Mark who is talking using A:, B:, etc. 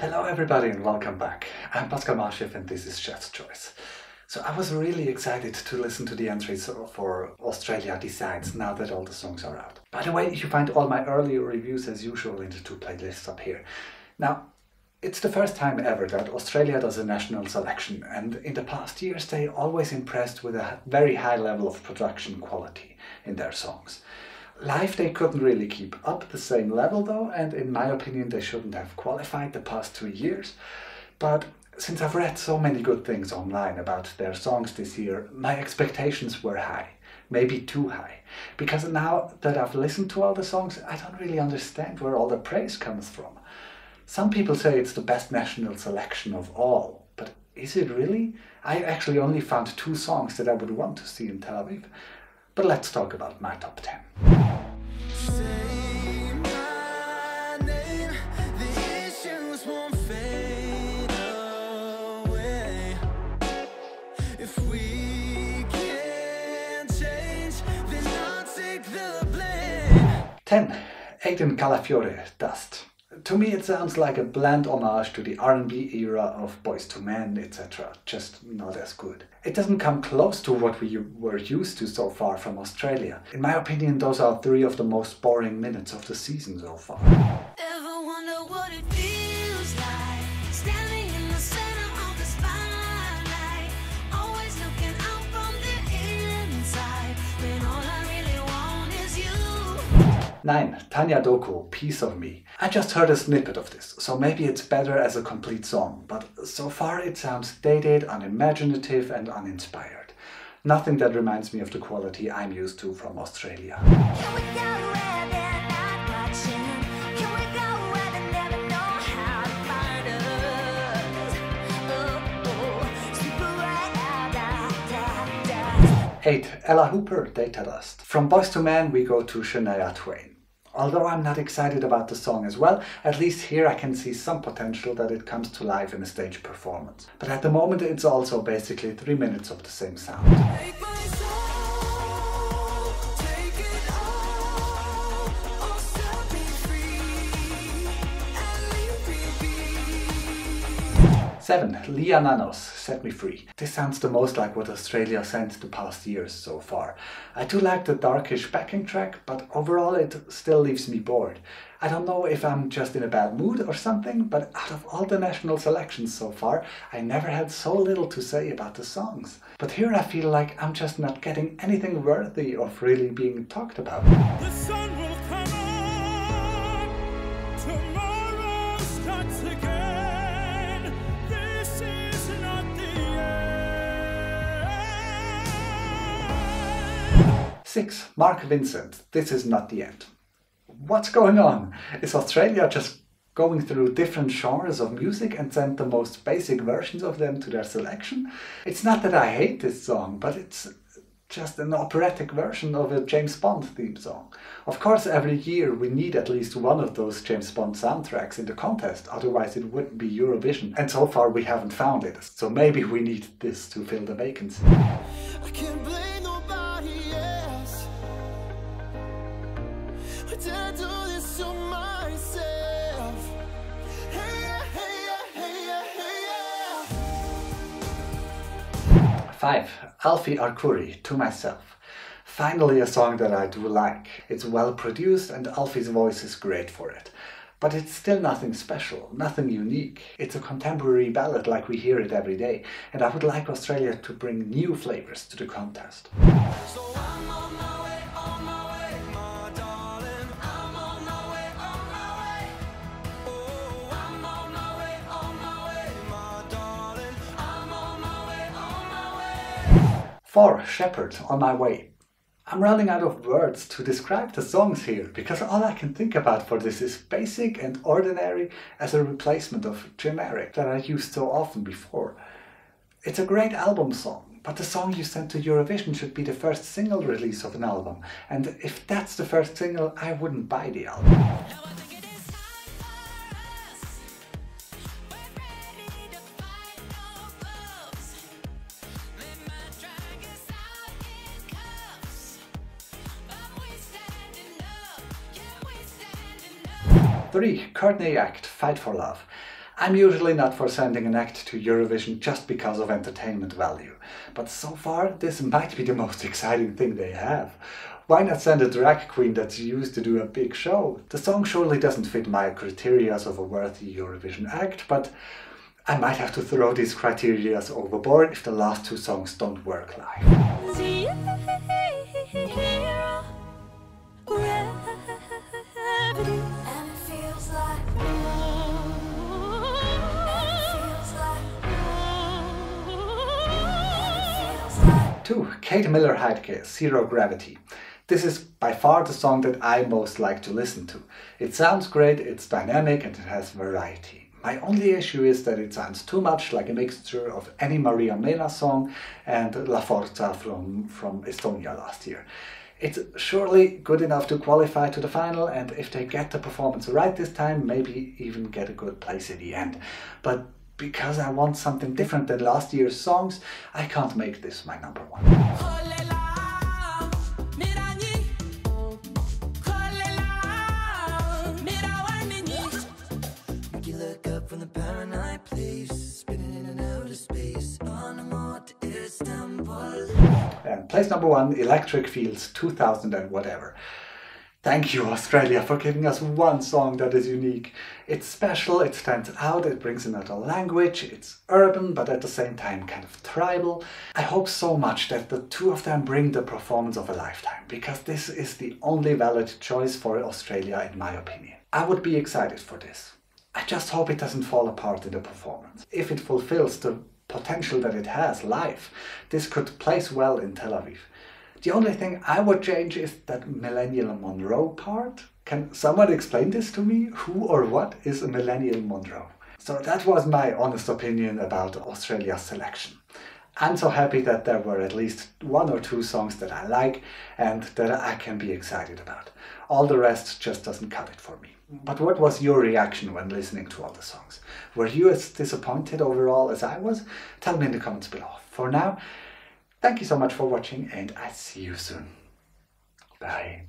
A: Hello everybody and welcome back. I'm Pascal Marchev and this is Chef's Choice. So I was really excited to listen to the entries for Australia Decides now that all the songs are out. By the way, you find all my earlier reviews as usual in the two playlists up here. Now, it's the first time ever that Australia does a national selection, and in the past years they always impressed with a very high level of production quality in their songs. Live they couldn't really keep up the same level though, and in my opinion they shouldn't have qualified the past 2 years. But since I've read so many good things online about their songs this year, my expectations were high. Maybe too high. Because now that I've listened to all the songs, I don't really understand where all the praise comes from. Some people say it's the best national selection of all, but is it really? I actually only found 2 songs that I would want to see in Tel Aviv. But let's talk about my top 10. Ten, Aiden Calafiore, Dust. To me it sounds like a bland homage to the R&B era of Boyz II Men, etc. Just not as good. It doesn't come close to what we were used to so far from Australia. In my opinion, those are 3 of the most boring minutes of the season so far.
B: Ever wonder what it feels like standing in the center of the spotlight, always looking out from the inside when all I really want is you.
A: 9. Tanya Doku, Piece of Me. I just heard a snippet of this, so maybe it's better as a complete song, but so far it sounds dated, unimaginative and uninspired. Nothing that reminds me of the quality I'm used to from Australia.
B: Can we go where they're not watching? Can we go where they never know how to find us? Super right.
A: 8. Ella Hooper, Data Dust. From Boyz II Men we go to Shania Twain. Although I'm not excited about the song as well, at least here I can see some potential that it comes to life in a stage performance. But at the moment it's also basically 3 minutes of the same sound.
B: Take my soul, take it all, or set me free, and leave me be.
A: 7. Leah Nanos, Set Me Free. This sounds the most like what Australia sent the past years so far. I do like the darkish backing track, but overall it still leaves me bored. I don't know if I'm just in a bad mood or something, but out of all the national selections so far, I never had so little to say about the songs. But here I feel like I'm just not getting anything worthy of really being talked about.
C: The sun will come up, tomorrow starts again, this is not the end.
A: 6. Mark Vincent, This Is Not the End. What's going on? Is Australia just going through different genres of music and sent the most basic versions of them to their selection? It's not that I hate this song, but it's just an operatic version of a James Bond theme song. Of course, every year we need at least one of those James Bond soundtracks in the contest, otherwise it wouldn't be Eurovision. And so far we haven't found it, so maybe we need this to fill the vacancy.
C: I can't blame nobody else. But did I do this to myself? Hey, yeah, hey, yeah, hey, yeah, hey, yeah.
A: 5. Alfie Arcuri, To Myself. Finally a song that I do like. It's well produced and Alfie's voice is great for it. But it's still nothing special, nothing unique. It's a contemporary ballad like we hear it every day, and I would like Australia to bring new flavors to the contest.
C: So I'm on my way, my darling. I'm on my way, oh, I'm on my way, my darling. I'm on my way.
A: 4. Shepherd, On My Way. I'm running out of words to describe the songs here, because all I can think about for this is basic and ordinary as a replacement of generic that I used so often before. It's a great album song, but the song you sent to Eurovision should be the first single release of an album, and if that's the first single, I wouldn't buy the album.
B: Now I think it is time for us. We're ready to fight for gloves. They might drag us out in cuffs, but we standing up. Yeah, we standing up.
A: 3. Courtney Act, Fight for Love. I'm usually not for sending an act to Eurovision just because of entertainment value, but so far this might be the most exciting thing they have. Why not send a drag queen that's used to do a big show? The song surely doesn't fit my criteria of a worthy Eurovision act, but I might have to throw these criteria overboard if the last two songs don't work live.
B: Zero gravity. And it feels like.
A: Two, Kate Miller-Heidke, Zero Gravity. This is by far the song that I most like to listen to. It sounds great, it's dynamic and it has variety. My only issue is that it sounds too much like a mixture of any Maria Mena song and La Forza from Estonia last year. It's surely good enough to qualify to the final, and if they get the performance right this time, maybe even get a good place in the end. But because I want something different than last year's songs, I can't make this my number one.
C: Make you look up from the paranoid place, spinning in and out of space, on and on to Istanbul.
A: And place number one, Electric Fields 2000 and whatever. Thank you, Australia, for giving us one song that is unique. It's special, it stands out, it brings another language, it's urban, but at the same time kind of tribal. I hope so much that the two of them bring the performance of a lifetime, because this is the only valid choice for Australia in my opinion. I would be excited for this. I just hope it doesn't fall apart in the performance. If it fulfills the potential that it has live, this could place well in Tel Aviv. The only thing I would change is that Millennial Monroe part. Can someone explain this to me? Who or what is a Millennial Monroe? So that was my honest opinion about Australia's selection. I'm so happy that there were at least one or two songs that I like and that I can be excited about. All the rest just doesn't cut it for me. But what was your reaction when listening to all the songs? Were you as disappointed overall as I was? Tell me in the comments below. For now, thank you so much for watching and I'll see you soon. Bye.